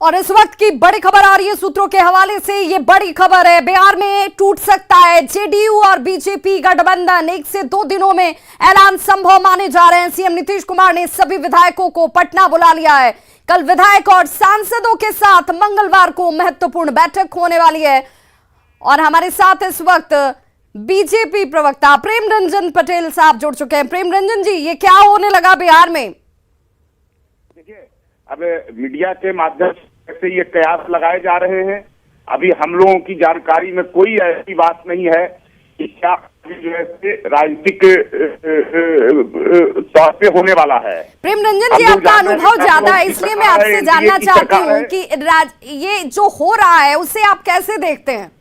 और इस वक्त की बड़ी खबर आ रही है सूत्रों के हवाले से। ये बड़ी खबर है, बिहार में टूट सकता है जेडीयू और बीजेपी गठबंधन। 1 से 2 दिनों में ऐलान संभव माने जा रहे हैं। सीएम नीतीश कुमार ने सभी विधायकों को पटना बुला लिया है। कल विधायक और सांसदों के साथ मंगलवार को महत्वपूर्ण बैठक होने वाली है। और हमारे साथ इस वक्त बीजेपी प्रवक्ता प्रेम रंजन पटेल साहब जुड़ चुके हैं। प्रेम रंजन जी, ये क्या होने लगा बिहार में? देखिए, अब मीडिया के माध्यम से ये कयास लगाए जा रहे हैं। अभी हम लोगों की जानकारी में कोई ऐसी बात नहीं है कि क्या जो है राजनीतिक तौर पे होने वाला है। प्रेम रंजन जी, आपका अनुभव ज्यादा है, इसलिए मैं आपसे जानना चाहती हूँ कि ये जो हो रहा है उसे आप कैसे देखते हैं?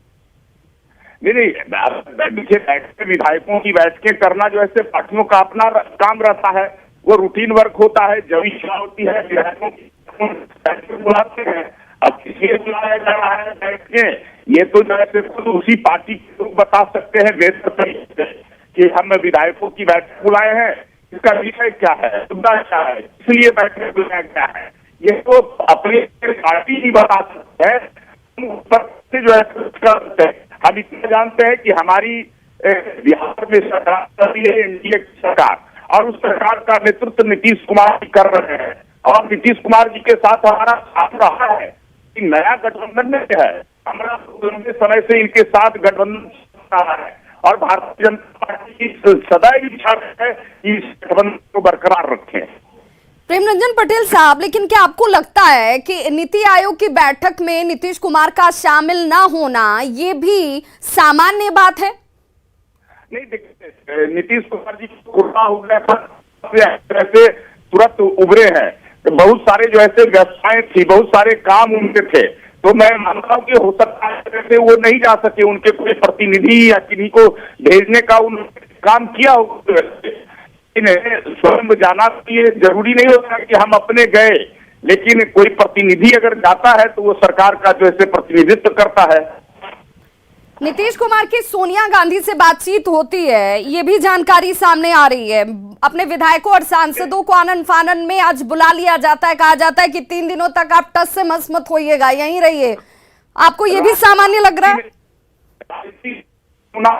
नहीं, देखिए, विधायकों की बैठकें करना जो है पार्टियों का अपना काम रहता है, वो रूटीन वर्क होता है। जब इच्छा होती है विधायकों की बुलाते हैं। अब किसी बुलाया जा रहा है बैठ के, ये तो जो है खुद उसी पार्टी के लोग बता सकते हैं बेहतर तरीके से कि हम विधायकों की बैठक बुलाए हैं, इसका विषय क्या है, मुद्दा क्या है, इसलिए बैठक बुलाया गया है। ये तो अपनी पार्टी ही बता सकते हैं। जो है हम इतना जानते हैं कि हमारी बिहार में सरकार चल रही है, एनडीए की सरकार, और उस सरकार का नेतृत्व नीतीश कुमार जी कर रहे हैं। और नीतीश कुमार जी के साथ हमारा साथ रहा है कि नया गठबंधन में है, हमारा लंबे समय से इनके साथ गठबंधन रहा है। और भारतीय जनता पार्टी की सदैव इच्छा है कि इस गठबंधन को बरकरार रखें। प्रेम रंजन पटेल साहब, लेकिन क्या आपको लगता है कि नीति आयोग की बैठक में नीतीश कुमार का शामिल ना होना ये भी सामान्य बात है? नहीं, देखिए, नीतीश कुमार जी कोरोना हो गया था, तुरंत उभरे हैं। बहुत सारे जो ऐसे व्यवस्थाएं थी, बहुत सारे काम उनके थे, तो मैं मानता हूँ कि हो सकता है वो नहीं जा सके, उनके कोई प्रतिनिधि या किन्हीं को भेजने का उन्होंने काम किया हो। स्वयं जाना ये जरूरी नहीं होता कि हम अपने गए, लेकिन कोई प्रतिनिधि अगर जाता है तो वो सरकार का जो है प्रतिनिधित्व करता है। नीतीश कुमार की सोनिया गांधी से बातचीत होती है, ये भी जानकारी सामने आ रही है। अपने विधायकों और सांसदों को आनन फानन में आज बुला लिया जाता है, कहा जाता है कि 3 दिनों तक आप टस से मस मत होइएगा, यहीं रहिए। आपको ये भी सामान्य लग रहा है?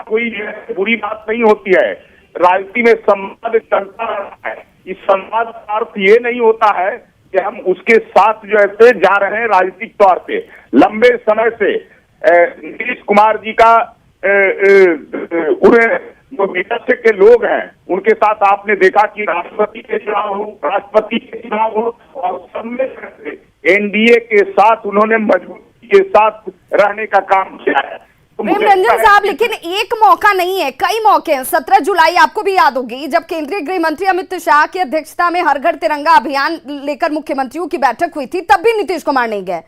कोई बुरी बात नहीं होती है, राजनीति में संवाद चलता रहता है। इस संवाद का अर्थ ये नहीं होता है कि हम उसके साथ जो है जा रहे हैं राजनीतिक तौर पे। लंबे समय से नीतीश कुमार जी का जो विपक्ष के लोग हैं उनके साथ आपने देखा कि राष्ट्रपति के चुनाव हो और सब में एनडीए के साथ उन्होंने मजबूती के साथ रहने का काम किया है। प्रेम रंजन साहब, लेकिन एक मौका नहीं है, कई मौके हैं। 17 जुलाई आपको भी याद होगी, जब केंद्रीय गृह मंत्री अमित शाह की अध्यक्षता में हर घर तिरंगा अभियान लेकर मुख्यमंत्रियों की बैठक हुई थी, तब भी नीतीश कुमार नहीं गए।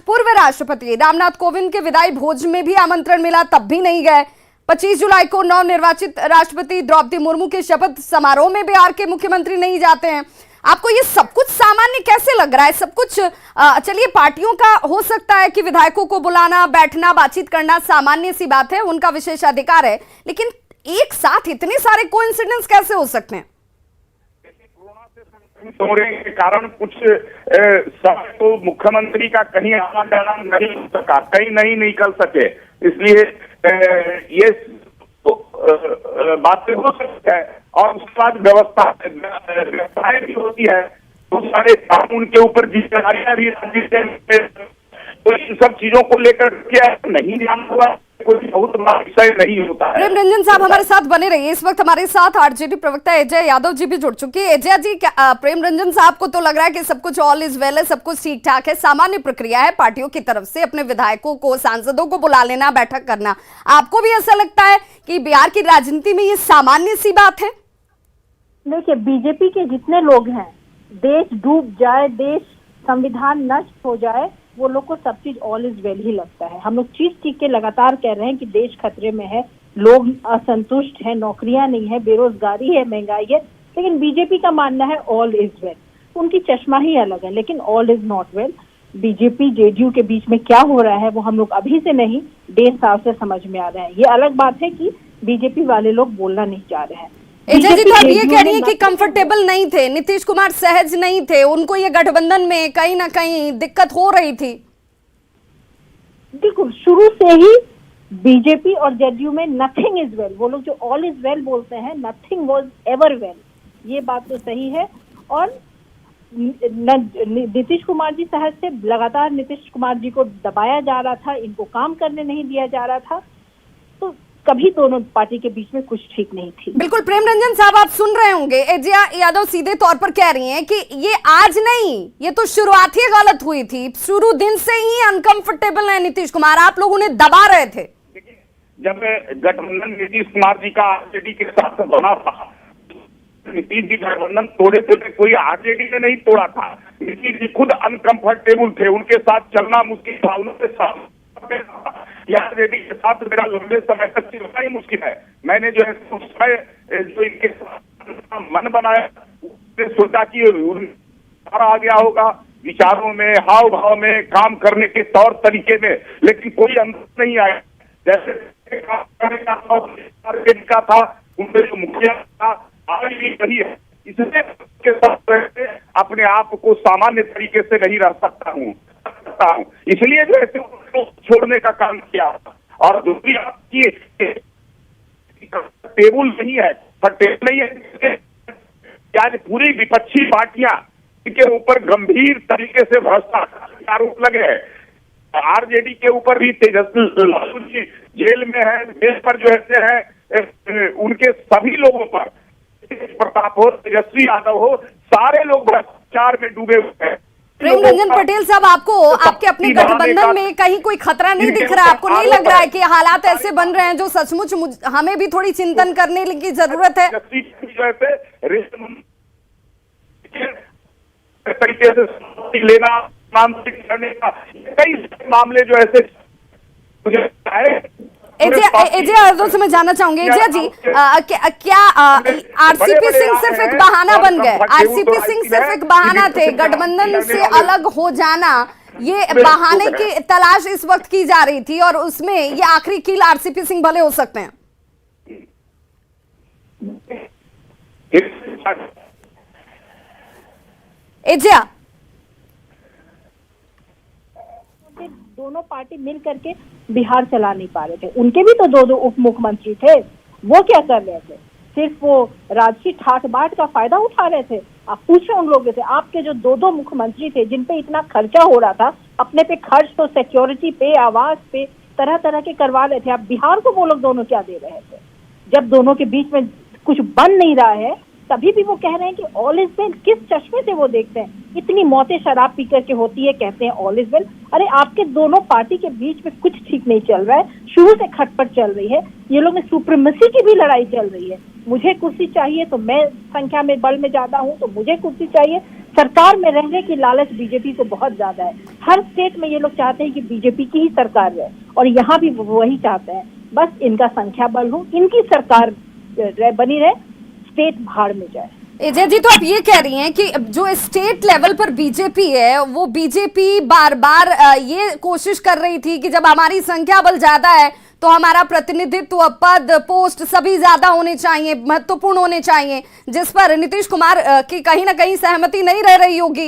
पूर्व राष्ट्रपति रामनाथ कोविंद के विदाई भोज में भी आमंत्रण मिला, तब भी नहीं गए। 25 जुलाई को नवनिर्वाचित राष्ट्रपति द्रौपदी मुर्मू के शपथ समारोह में बिहार के मुख्यमंत्री नहीं जाते हैं। आपको ये सब कुछ सामान्य कैसे लग रहा है? सब कुछ चलिए, पार्टियों का हो सकता है कि विधायकों को बुलाना, बैठना, बातचीत करना सामान्य सी बात है, उनका विशेषाधिकार है, लेकिन एक साथ इतने सारे कोइंसिडेंस कैसे हो सकते हैं? होने के कारण कुछ समय तो मुख्यमंत्री का कहीं आना जाना नहीं हो सका, कहीं नहीं निकल सके, इसलिए ये बातें हो सकती है। और उसके बाद व्यवस्थाएं भी होती है, बहुत सारे कानून के ऊपर जिम्मेदारियां भी, तो इन सब चीजों को लेकर क्या नहीं ध्यान हुआ, कोई बहुत बड़ा विषय नहीं होता है। प्रेम रंजन साहब, हमारे साथ बने रहिए। इस वक्त हमारे साथ आरजेडी प्रवक्ता अजय यादव जी भी जुड़ चुके हैं। अजय जी, प्रेम रंजन साहब को तो लग रहा है कि सब कुछ ऑल इज वेल है, सब कुछ ठीक ठाक है, सामान्य प्रक्रिया है पार्टियों की तरफ से अपने विधायकों को, सांसदों को बुला लेना, बैठक करना। आपको भी ऐसा लगता है कि बिहार की राजनीति में ये सामान्य सी बात है? देखिए, बीजेपी के जितने लोग हैं, देश डूब जाए, देश संविधान नष्ट हो जाए, वो लोग को सब चीज ऑल इज वेल ही लगता है। हम लोग चीख के लगातार कह रहे हैं कि देश खतरे में है, लोग असंतुष्ट हैं, नौकरियां नहीं है, बेरोजगारी है, महंगाई है, लेकिन बीजेपी का मानना है ऑल इज वेल। उनकी चश्मा ही अलग है, लेकिन all is not well. BJP JDU के बीच में क्या हो रहा है वो हम लोग अभी से नहीं, 1.5 साल से समझ में आ रहे हैं। ये अलग बात है कि बीजेपी वाले लोग बोलना नहीं चाह रहे हैं, एजे जी, तो आप ये BJP कह रही हैं कि में कंफर्टेबल नहीं थे, नीतीश कुमार सहज नहीं थे, उनको ये गठबंधन में कहीं ना कहीं दिक्कत हो रही थी। देखो, शुरू से ही बीजेपी और जेडीयू में नथिंग इज वेल, वो लोग जो ऑल इज वेल बोलते हैं, नथिंग वाज एवर वेल, ये बात तो सही है। और नीतीश कुमार जी सहज से लगातार नीतीश कुमार जी को दबाया जा रहा था, इनको काम करने नहीं दिया जा रहा था, तो कभी दोनों पार्टी के बीच में कुछ ठीक नहीं थी। बिल्कुल प्रेम रंजन साहब, आप सुन रहे होंगे, एजिया यादव सीधे तौर पर कह रही हैं कि ये आज नहीं, ये तो शुरुआत ही गलत हुई थी, शुरू दिन से ही अनकंफर्टेबल है नीतीश कुमार, आप लोग उन्हें दबा रहे थे। जब गठबंधन नीतीश कुमार जी का आरजेडी के साथ बना था, नीतीश जी गठबंधन तोड़े थे, कोई आरजेडी ने नहीं तोड़ा था, नीतीश जी खुद अनकंफर्टेबल थे, उनके साथ चलना मुश्किल था, उनके साथ आरजेडी के साथ मेरा लंबे समय तक चलना ही मुश्किल है। मैंने जो है उस समय जो इनके साथ मन बनाया, सोचा कि आ गया होगा विचारों में, हाव भाव में, काम करने के तौर तरीके में, लेकिन कोई अंतर नहीं आया। जैसे काम करने का था, उनमें जो मुखिया था आज भी वही है, इसलिए के साथ अपने आप को सामान्य तरीके से नहीं रह सकता हूँ, इसलिए जो है छोड़ने का काम किया। और दूसरी आपकी टेबल नहीं है, टेबल नहीं है, आज पूरी विपक्षी पार्टियां के ऊपर गंभीर तरीके से भ्रष्टाचार आरोप लगे हैं। आरजेडी के ऊपर भी तेजस्वी लालू जी जेल में है, देश पर जो है उनके सभी लोगों पर, प्रताप हो, तेजस्वी यादव हो, सारे लोग भ्रष्टाचार में डूबे हुए हैं। प्रेम रंजन पटेल साहब, आपको आपके अपने गठबंधन में कहीं कोई खतरा नहीं दिख रहा? आपको नहीं लग रहा है कि हालात ऐसे बन रहे हैं जो सचमुच हमें भी थोड़ी चिंतन करने की जरूरत है? तरीके से लेना, करने का कई मामले जो ऐसे मुझे एजे यादव से मैं जानना चाहूंगी, एजे जी, क्या आरसीपी सिंह सिर्फ एक बहाना बन गए? आरसीपी सिंह सिर्फ एक बहाना थे, गठबंधन से अलग हो जाना, ये बहाने की तलाश इस वक्त की जा रही थी, और उसमें ये आखिरी कील आरसीपी सिंह भले हो सकते हैं। एजिया, दोनों पार्टी मिल करके बिहार चला नहीं पा रहे थे, उनके भी तो दो उप मुख्यमंत्री थे, वो क्या कर रहे थे? सिर्फ वो राजनीति ठाट बाट का फायदा उठा रहे थे। आप पूछे उन लोगों से, आपके जो दो मुख्यमंत्री थे जिन पे इतना खर्चा हो रहा था, अपने पे खर्च तो सिक्योरिटी पे, आवास पे, तरह तरह के करवा रहे थे, आप बिहार को वो लोग दोनों क्या दे रहे थे? जब दोनों के बीच में कुछ बन नहीं रहा है, तभी भी वो कह रहे हैं कि ऑल इज वेल। किस चश्मे से वो देखते हैं? इतनी मौतें शराब पी करके होती है, कहते हैं ऑल इज वेल। अरे आपके दोनों पार्टी के बीच में कुछ ठीक नहीं चल रहा है, शुरू से खटपट चल रही है, ये लोग में सुप्रीमेसी की भी लड़ाई चल रही है। मुझे कुर्सी चाहिए तो मैं संख्या में बल में ज्यादा हूँ तो मुझे कुर्सी चाहिए, सरकार में रहने की लालच बीजेपी को बहुत ज्यादा है। हर स्टेट में ये लोग चाहते हैं कि बीजेपी की ही सरकार रहे, और यहाँ भी वही चाहते हैं, बस इनका संख्या बल हो, इनकी सरकार बनी रहे, स्टेट भाड़ में जाए। एजे जी, तो आप ये कह रही हैं कि जो स्टेट लेवल पर बीजेपी है, वो बीजेपी बार बार ये कोशिश कर रही थी कि जब हमारी संख्या बल ज्यादा है तो हमारा प्रतिनिधित्व, पद, पोस्ट सभी ज्यादा होने चाहिए, महत्वपूर्ण होने चाहिए, जिस पर नीतीश कुमार की कहीं ना कहीं सहमति नहीं रह रही होगी।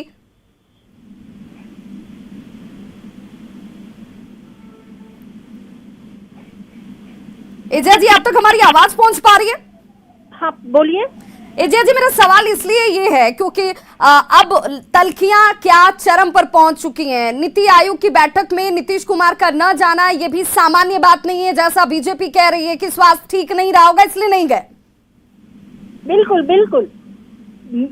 एजे जी, अब तक हमारी आवाज पहुंच पा रही है? हाँ बोलिए। एजे जी, मेरा सवाल इसलिए ये है क्योंकि अब तल्खियां क्या चरम पर पहुंच चुकी हैं। नीति आयोग की बैठक में नीतीश कुमार का न जाना ये भी सामान्य बात नहीं है, जैसा बीजेपी कह रही है कि स्वास्थ्य ठीक नहीं रहा होगा इसलिए नहीं गए। बिल्कुल बिल्कुल,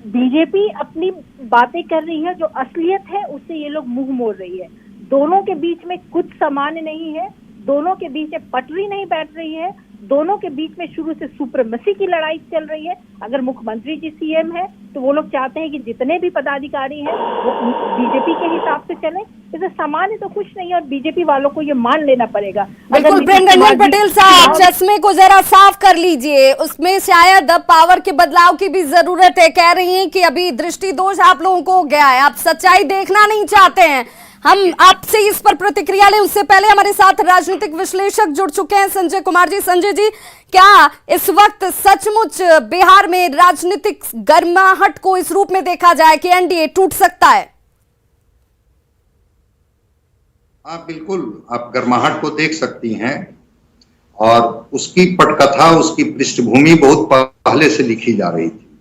बीजेपी अपनी बातें कर रही है, जो असलियत है उससे ये लोग मुंह मोड़ रही है। दोनों के बीच में कुछ सामान्य नहीं है, दोनों के बीच में पटरी नहीं बैठ रही है, दोनों के बीच में शुरू से सुप्रीमेसी की लड़ाई चल रही है। अगर मुख्यमंत्री जी सीएम है तो वो लोग चाहते हैं कि जितने भी पदाधिकारी हैं वो बीजेपी के हिसाब से चले, इसे सामान्य तो कुछ नहीं है, और बीजेपी वालों को ये मान लेना पड़ेगा। बिल्कुल प्रेम रंजन पटेल साहब, चश्मे को जरा साफ कर लीजिए, उसमें शायद अब पावर के बदलाव की भी जरूरत है। कह रही हैं कि अभी दृष्टि दोष आप लोगों को हो गया है, आप सच्चाई देखना नहीं चाहते हैं। हम आपसे इस पर प्रतिक्रिया लें उससे पहले हमारे साथ राजनीतिक विश्लेषक जुड़ चुके हैं संजय कुमार जी। संजय जी, क्या इस वक्त सचमुच बिहार में राजनीतिक गर्माहट को इस रूप में देखा जाए कि एनडीए टूट सकता है? हाँ बिल्कुल, आप गर्माहट को देख सकती हैं और उसकी पटकथा, उसकी पृष्ठभूमि बहुत पहले से लिखी जा रही थी।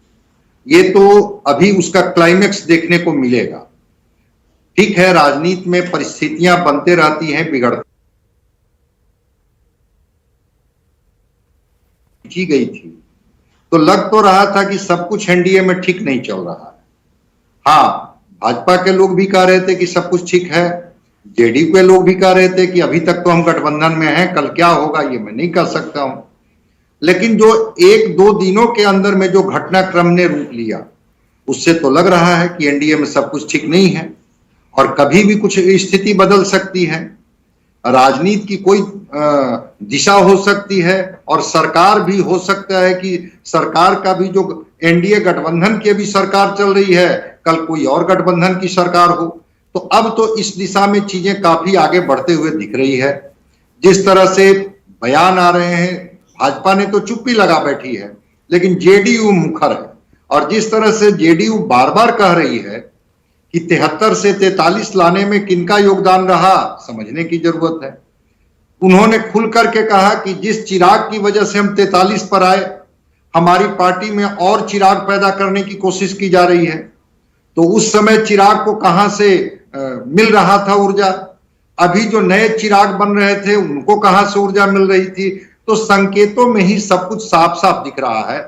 ये तो अभी उसका क्लाइमेक्स देखने को मिलेगा। ठीक है, राजनीति में परिस्थितियां बनते रहती हैं, बिगड़ती गई थी तो लग तो रहा था कि सब कुछ एनडीए में ठीक नहीं चल रहा है। हाँ, भाजपा के लोग भी कह रहे थे कि सब कुछ ठीक है, जेडीयू के लोग भी कह रहे थे कि अभी तक तो हम गठबंधन में हैं, कल क्या होगा ये मैं नहीं कह सकता हूं। लेकिन जो एक दो दिनों के अंदर में जो घटनाक्रम ने रूप लिया, उससे तो लग रहा है कि एनडीए में सब कुछ ठीक नहीं है और कभी भी कुछ स्थिति बदल सकती है। राजनीति की कोई दिशा हो सकती है और सरकार भी हो सकता है कि सरकार का भी, जो एनडीए गठबंधन की भी सरकार चल रही है, कल कोई और गठबंधन की सरकार हो। तो अब तो इस दिशा में चीजें काफी आगे बढ़ते हुए दिख रही है। जिस तरह से बयान आ रहे हैं, भाजपा ने तो चुप्पी लगा बैठी है, लेकिन जेडीयू मुखर है। और जिस तरह से जेडीयू बार बार कह रही है कि 73 से 43 लाने में किनका योगदान रहा, समझने की जरूरत है। उन्होंने खुल करके कहा कि जिस चिराग की वजह से हम 43 पर आए, हमारी पार्टी में और चिराग पैदा करने की कोशिश की जा रही है। तो उस समय चिराग को कहां से मिल रहा था ऊर्जा, अभी जो नए चिराग बन रहे थे उनको कहां से ऊर्जा मिल रही थी। तो संकेतों में ही सब कुछ साफ साफ दिख रहा है।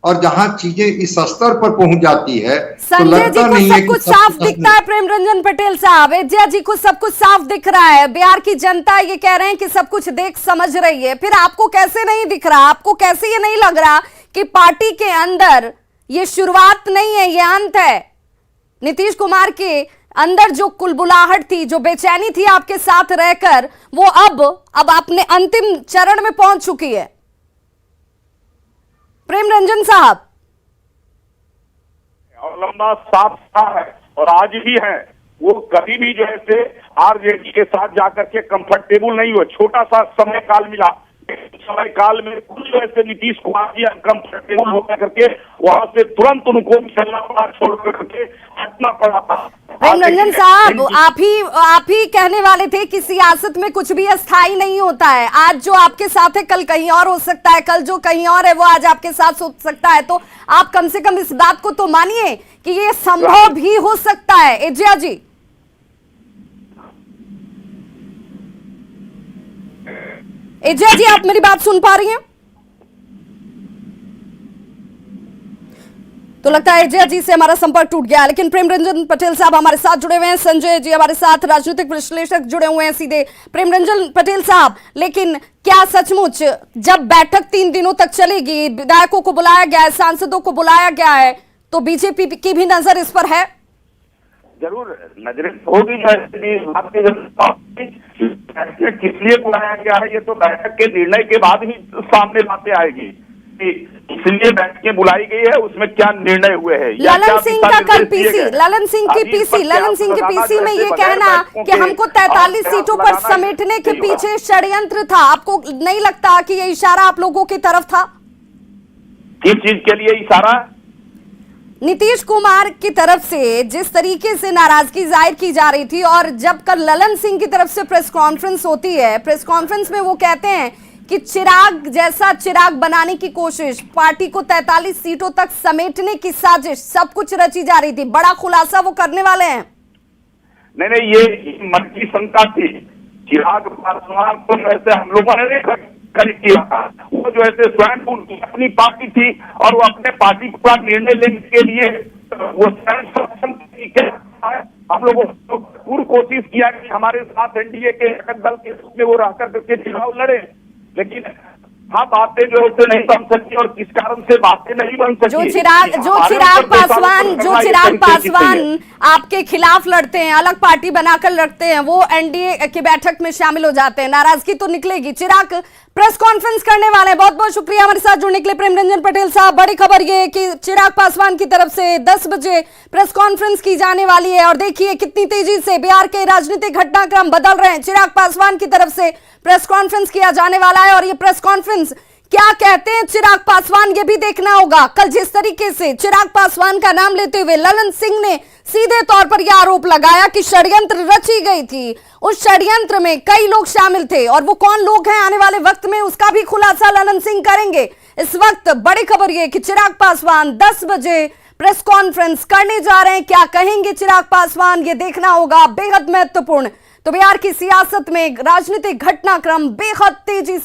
और जहां चीजें इस स्तर पर पहुंच जाती है तो लगता नहीं है कि सब कुछ साफ दिखता है। प्रेम रंजन पटेल साहब, एजिया जी को सब कुछ साफ दिख रहा है, बिहार की जनता ये कह रहे हैं कि सब कुछ देख समझ रही है, फिर आपको कैसे नहीं दिख रहा? आपको कैसे ये नहीं लग रहा कि पार्टी के अंदर ये शुरुआत नहीं है, ये अंत है? नीतीश कुमार के अंदर जो कुलबुलाहट थी, जो बेचैनी थी आपके साथ रहकर, वो अब अपने अंतिम चरण में पहुंच चुकी है। प्रेम रंजन साहब, और लंबा साफ है और आज भी है, वो कभी भी जो है आरजेडी के साथ जाकर के कंफर्टेबल नहीं हुए। छोटा सा समय काल मिला, समय काल में कुछ ऐसे नीतीश कुमार जी अनकंफर्टेबल होकर करके वहां से तुरंत उनको चलना पड़ा, छोड़ करके हटना पड़ा था। प्रेम रंजन साहब, आप ही कहने वाले थे कि सियासत में कुछ भी अस्थाई नहीं होता है। आज जो आपके साथ है कल कहीं और हो सकता है, कल जो कहीं और है वो आज आपके साथ हो सकता है। तो आप कम से कम इस बात को तो मानिए कि ये संभव भी हो सकता है। एजिया जी, एजिया जी, आप मेरी बात सुन पा रही हैं? तो लगता है एजिया जी से हमारा संपर्क टूट गया, लेकिन प्रेम रंजन पटेल साहब हमारे साथ जुड़े हुए हैं, संजय जी हमारे साथ राजनीतिक विश्लेषक जुड़े हुए हैं सीधे। प्रेम रंजन पटेल साहब, लेकिन क्या सचमुच जब बैठक 3 दिनों तक चलेगी, विधायकों को बुलाया गया है, सांसदों को बुलाया गया है, तो बीजेपी की भी नजर इस पर है? जरूर नजरें होगी। किस लिए बुलाया गया है, ये तो बैठक के निर्णय के बाद ही सामने बातें आएगी कि इसलिए बैठकें बुलाई गई है, उसमें क्या निर्णय हुए हैं। ललन सिंह का कल पीसी, ललन सिंह की पीसी में ये कहना कि हमको 43 सीटों पर समेटने के पीछे षड्यंत्र था, आपको नहीं लगता कि ये इशारा आप लोगों की तरफ था? किस चीज के लिए इशारा? नीतीश कुमार की तरफ से जिस तरीके से नाराजगी जाहिर की जा रही थी, और जब कल ललन सिंह की तरफ से प्रेस कॉन्फ्रेंस होती है, प्रेस कॉन्फ्रेंस में वो कहते हैं कि चिराग जैसा चिराग बनाने की कोशिश, पार्टी को 43 सीटों तक समेटने की साजिश, सब कुछ रची जा रही थी। बड़ा खुलासा वो करने वाले हैं। नहीं, ये मन की शंका थी। चिराग पासवान को वैसे हम लोगों ने खरीद किया था, वो जो है स्वयं उनकी अपनी पार्टी थी और वो अपने पार्टी का निर्णय लेने के लिए वो स्वयं हम लोगों ने पूरी कोशिश किया कि हमारे साथ एनडीए के घटक दल के रूप में वो रह करके चुनाव लड़े, लेकिन हाँ बातें जो है उससे नहीं बन सकती, और किस कारण से बातें नहीं बन सकती। जो चिराग पासवान आपके खिलाफ लड़ते हैं, अलग पार्टी बनाकर लड़ते हैं, वो एनडीए की बैठक में शामिल हो जाते हैं, नाराजगी तो निकलेगी। चिराग प्रेस कॉन्फ्रेंस करने वाले हैं। बहुत बहुत शुक्रिया हमारे साथ जुड़ने के लिए प्रेम रंजन पटेल साहब। बड़ी खबर ये कि चिराग पासवान की तरफ से 10 बजे प्रेस कॉन्फ्रेंस की जाने वाली है, और देखिए कितनी तेजी से बिहार के राजनीतिक घटनाक्रम बदल रहे हैं। चिराग पासवान की तरफ से प्रेस कॉन्फ्रेंस किया जाने वाला है, और ये प्रेस कॉन्फ्रेंस क्या कहते हैं चिराग पासवान ये भी देखना होगा। कल जिस तरीके से चिराग पासवान का नाम लेते हुए ललन सिंह ने सीधे तौर पर यह आरोप लगाया कि षड्यंत्र रची गई थी, उस षड्यंत्र में कई लोग शामिल थे, और वो कौन लोग हैं आने वाले वक्त में उसका भी खुलासा ललन सिंह करेंगे। इस वक्त बड़ी खबर ये कि चिराग पासवान 10 बजे प्रेस कॉन्फ्रेंस करने जा रहे हैं। क्या कहेंगे चिराग पासवान ये देखना होगा, बेहद महत्वपूर्ण। तो बिहार की सियासत में राजनीतिक घटनाक्रम बेहद तेजी से